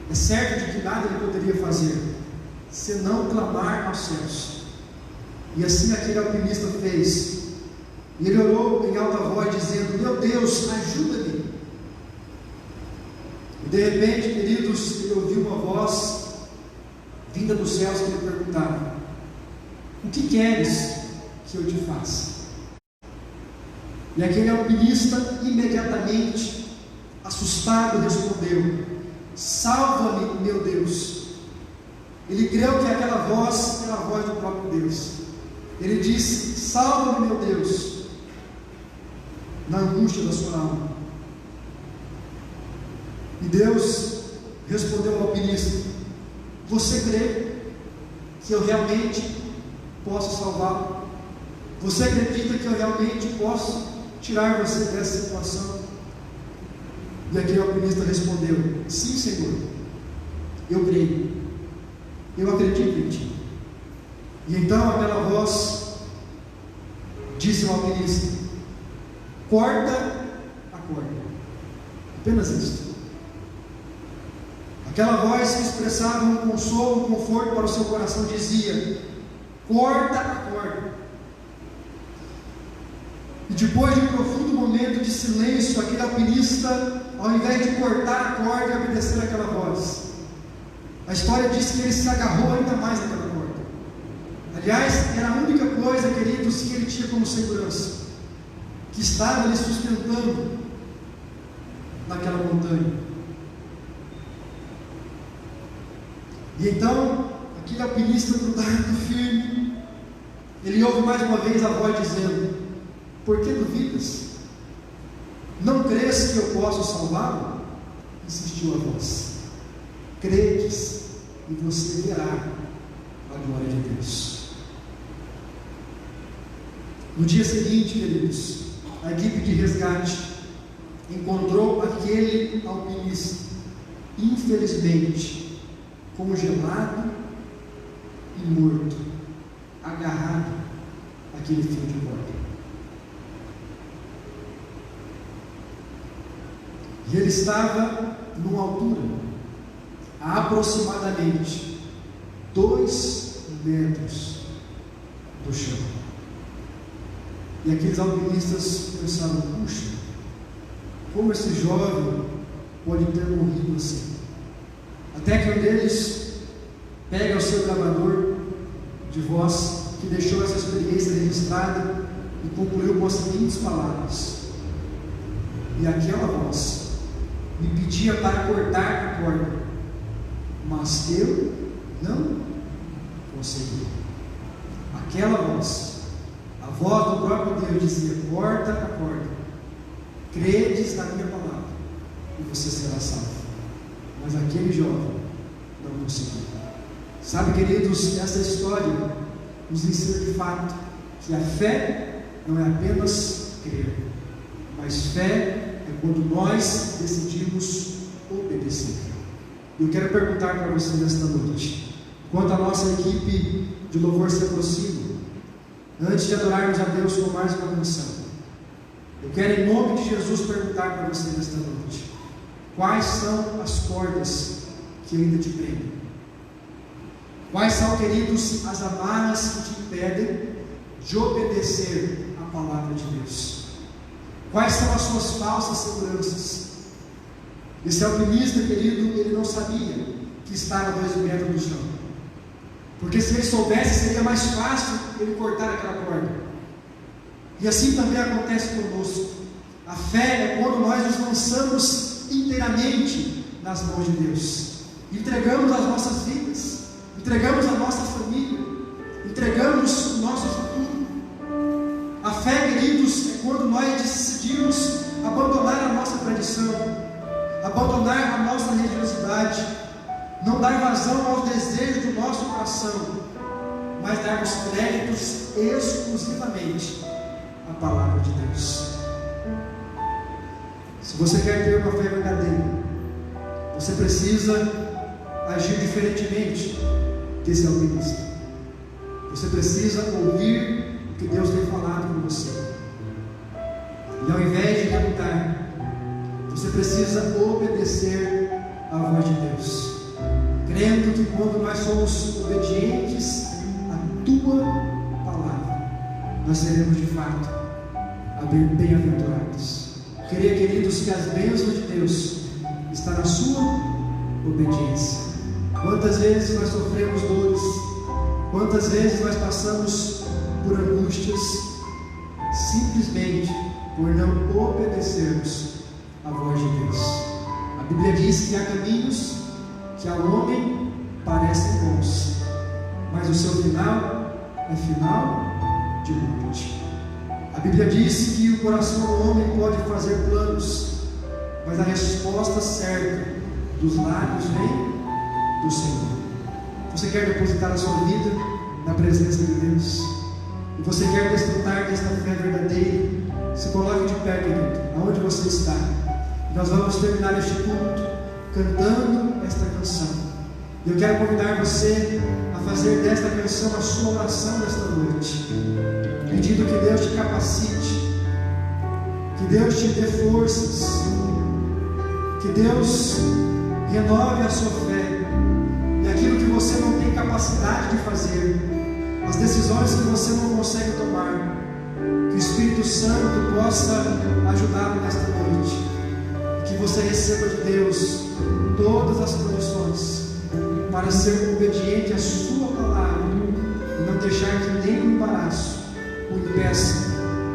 É certo de que nada ele poderia fazer, senão clamar aos céus. E assim aquele alpinista fez. E ele orou em alta voz, dizendo: meu Deus, ajuda-me. E de repente, queridos, ele ouviu uma voz vinda dos céus que lhe perguntava: o que queres que eu te faça? E aquele alpinista, imediatamente, assustado, respondeu: salva-me, meu Deus. Ele creu que aquela voz era a voz do próprio Deus. Ele disse: salva-me, meu Deus, na angústia da sua alma. E Deus respondeu ao alpinista: você crê que eu realmente posso salvá-lo? Você acredita que eu realmente posso tirar você dessa situação? E aquele alpinista respondeu: sim, Senhor, eu creio, eu acredito em ti. E então aquela voz disse ao alpinista: corta a corda. Apenas isto. Aquela voz que expressava um consolo, um conforto para o seu coração, dizia: corta a corda. E depois de um profundo momento de silêncio, aquele alpinista, ao invés de cortar a corda e obedecer àquela voz, a história diz que ele se agarrou ainda mais naquela corda. Aliás, era a única coisa, queridos, que ele tinha como segurança, que estava lhe sustentando naquela montanha. E então, aquele alpinista grudado, firme, ele ouve mais uma vez a voz dizendo: por que duvidas? Não crês que eu posso salvá-lo? Insistiu a voz. Credes e você verá a glória de Deus. No dia seguinte, queridos, a equipe de resgate encontrou aquele alpinista. Infelizmente, congelado e morto, agarrado àquele fio de corda. E ele estava numa altura a aproximadamente 2 metros do chão. E aqueles alpinistas pensaram: puxa, como esse jovem pode ter morrido assim? Até que um deles pega o seu gravador de voz, que deixou essa experiência registrada, e concluiu com as seguintes palavras: e aquela voz me pedia para cortar a corda, mas eu não consegui. Aquela voz, a voz do próprio Deus, dizia: corta a corda, credes na minha palavra e você será salvo. Mas aquele jovem não conseguiu. Sabe, queridos, essa história nos ensina de fato que a fé não é apenas crer, mas fé é quando nós decidimos obedecer. Eu quero perguntar para vocês esta noite, enquanto a nossa equipe de louvor se aproxima, antes de adorarmos a Deus com mais uma canção, eu quero, em nome de Jesus, perguntar para vocês esta noite: quais são as cordas que ainda te prendem? Quais são, queridos, as amarras que te impedem de obedecer a palavra de Deus? Quais são as suas falsas seguranças? Esse alpinista, querido, ele não sabia que estava a 2 metros do chão, porque se ele soubesse, seria mais fácil ele cortar aquela corda. E assim também acontece conosco. A fé é quando nós nos lançamos inteiramente nas mãos de Deus, entregamos as nossas vidas, entregamos a nossa família, entregamos o nosso futuro. A fé, queridos, é quando nós decidimos abandonar a nossa tradição, abandonar a nossa religiosidade, não dar vazão aos desejos do nosso coração, mas darmos créditos exclusivamente à palavra de Deus. Se você quer ter uma fé verdadeira, você precisa agir diferentemente desse alpinista. Você precisa ouvir o que Deus tem falado com você, e ao invés de relutar, você precisa obedecer à voz de Deus, crendo que quando nós somos obedientes à tua palavra, nós seremos de fato bem-aventurados. Creia, queridos, que as bênçãos de Deus estão na sua obediência. Quantas vezes nós sofremos dores, quantas vezes nós passamos por angústias, simplesmente por não obedecermos à voz de Deus. A Bíblia diz que há caminhos que ao homem parecem bons, mas o seu final é final de morte. A Bíblia diz que o coração do homem pode fazer planos, mas a resposta certa dos lábios vem do Senhor. Você quer depositar a sua vida na presença de Deus? E você quer desfrutar desta fé verdadeira? Se coloque de pé, querido, aonde você está. Nós vamos terminar este culto cantando esta canção. E eu quero convidar você a fazer desta canção a sua oração desta noite, pedindo que Deus te capacite, que Deus te dê forças, que Deus renove a sua fé, e aquilo que você não tem capacidade de fazer, as decisões que você não consegue tomar, que o Espírito Santo possa ajudá-lo nesta noite, e que você receba de Deus todas as condições para ser obediente à sua palavra, e não deixar que nenhum embaraço o impeça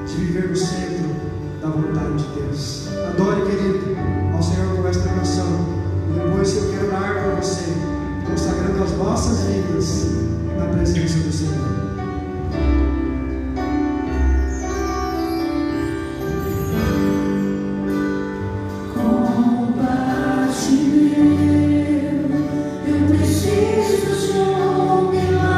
de viver no centro da vontade de Deus. Adore, querido, ao Senhor com esta canção, e depois eu quero orar por você, consagrando as nossas vidas na presença do Senhor. Eu preciso de um milagre.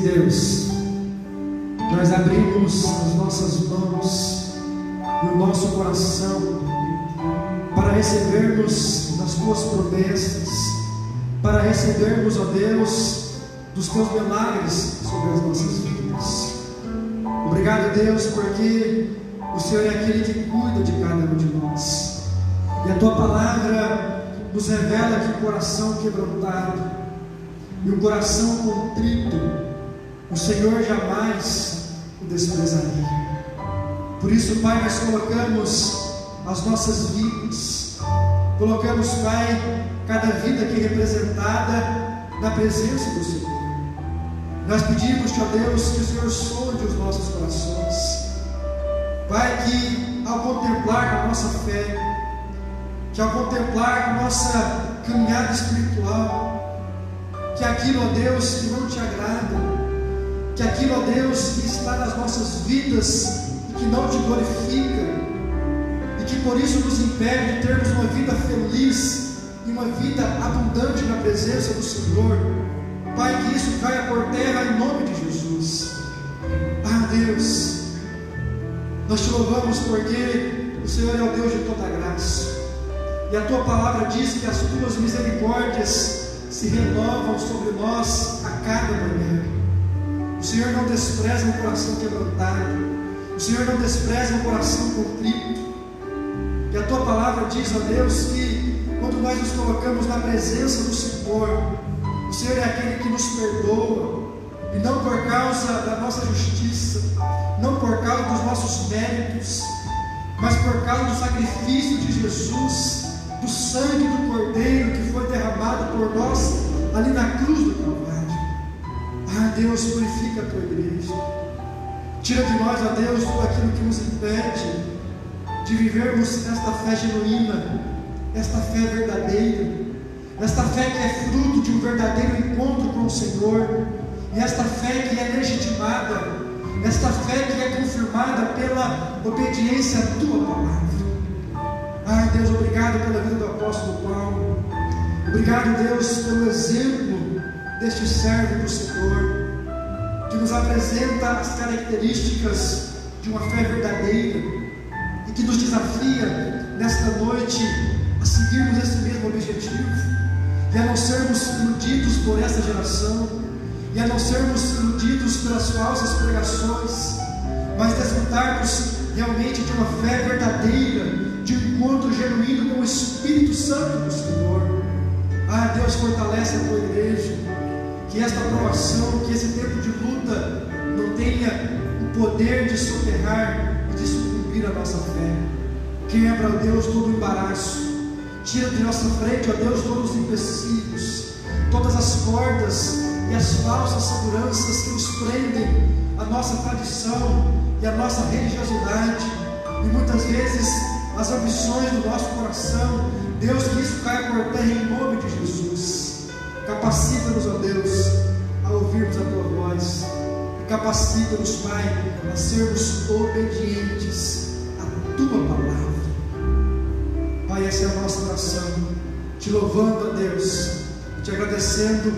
Deus, nós abrimos as nossas mãos e o nosso coração para recebermos das Tuas promessas, para recebermos, ó Deus, dos Teus milagres sobre as nossas vidas. Obrigado, Deus, porque o Senhor é aquele que cuida de cada um de nós, e a Tua palavra nos revela que o coração quebrantado e o coração contrito, o Senhor jamais o desprezaria. Por isso, Pai, nós colocamos as nossas vidas, colocamos, Pai, cada vida aqui representada na presença do Senhor. Nós pedimos-te, ó Deus, que o Senhor sonde os nossos corações, Pai, que ao contemplar a nossa fé, que ao contemplar a nossa caminhada espiritual, que aquilo, ó Deus, que não te agrada, que aquilo, ó Deus, que está nas nossas vidas e que não te glorifica, e que por isso nos impede de termos uma vida feliz e uma vida abundante na presença do Senhor, Pai, que isso caia por terra em nome de Jesus. Ah, Deus, nós te louvamos porque o Senhor é o Deus de toda graça, e a Tua palavra diz que as Tuas misericórdias se renovam sobre nós a cada manhã. O Senhor não despreza um coração quebrantado, o Senhor não despreza um coração contrito, e a Tua palavra diz, ó Deus, que quando nós nos colocamos na presença do Senhor, o Senhor é aquele que nos perdoa, e não por causa da nossa justiça, não por causa dos nossos méritos, mas por causa do sacrifício de Jesus, do sangue do Cordeiro que foi derramado por nós ali na cruz do Calvário. Ah, Deus, purifica a Tua igreja, tira de nós, ó Deus, tudo aquilo que nos impede de vivermos esta fé genuína, esta fé verdadeira, esta fé que é fruto de um verdadeiro encontro com o Senhor, e esta fé que é legitimada, esta fé que é confirmada pela obediência à Tua palavra. Ah, Deus, obrigado pela vida do apóstolo Paulo, obrigado, Deus, pelo exemplo deste servo do Senhor, que nos apresenta as características de uma fé verdadeira, e que nos desafia nesta noite a seguirmos esse mesmo objetivo, e a não sermos iludidos por essa geração, e a não sermos iludidos pelas falsas pregações, mas desfrutarmos realmente de uma fé verdadeira, de um encontro genuíno com o Espírito Santo do Senhor. Ah, Deus, fortalece a Tua igreja, que esta aprovação, que esse tempo de luta não tenha o poder de soterrar e de sucumbir a nossa fé. Quebra, ó Deus, todo o embaraço, tira de nossa frente, ó Deus, todos os empecilhos, todas as cordas e as falsas seguranças que nos prendem à nossa tradição e à nossa religiosidade, e muitas vezes as ambições do nosso coração. Deus, que isso caia por terra em nome de Jesus. Capacita-nos, ó Deus, a ouvirmos a Tua voz, e capacita-nos, Pai, a sermos obedientes à Tua palavra. Pai, essa é a nossa oração, te louvando, ó Deus, te agradecendo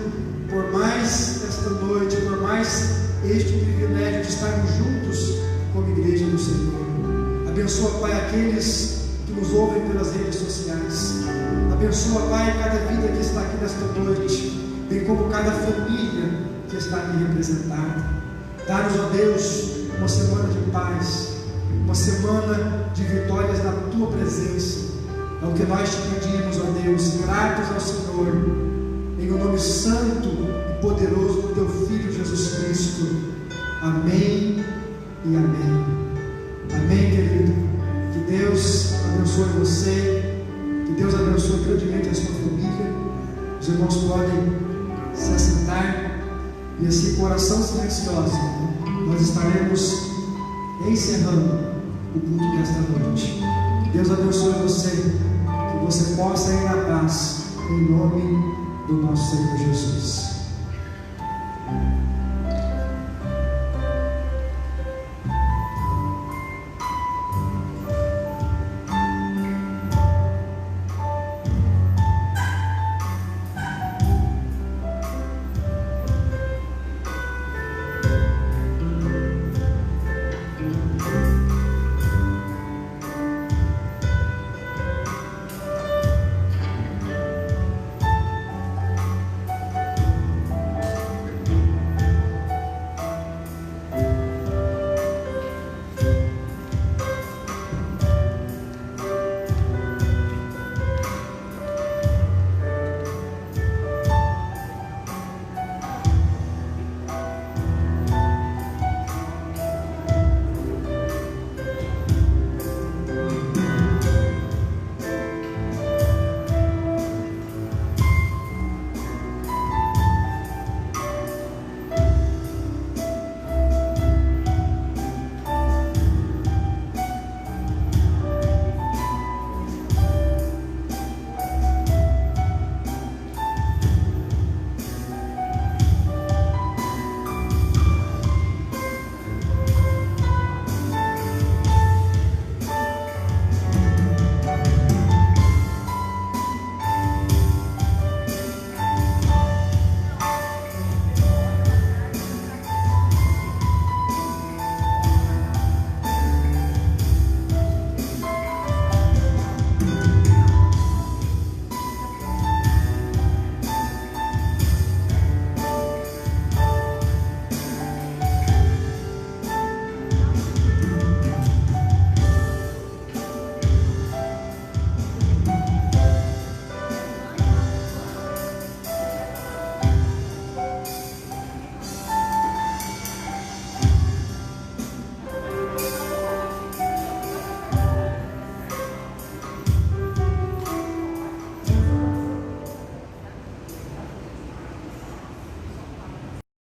por mais esta noite, por mais este privilégio de estarmos juntos como igreja do Senhor. Abençoa, Pai, aqueles que nos ouvem pelas redes sociais. Abençoa, Pai, cada vida que está aqui nesta noite, bem como cada família que está aqui representada. Dá-nos, ó Deus, uma semana de paz, uma semana de vitórias na Tua presença. É o que nós te pedimos, ó Deus, gratos ao Senhor, em o nome santo e poderoso do Teu Filho Jesus Cristo. Amém e amém. Amém, querido. Que Deus abençoe você, que Deus abençoe grandemente a sua família. Os irmãos podem se assentar, e assim, com oração silenciosa, nós estaremos encerrando o culto desta noite. Deus abençoe você, que você possa ir na paz, em nome do nosso Senhor Jesus.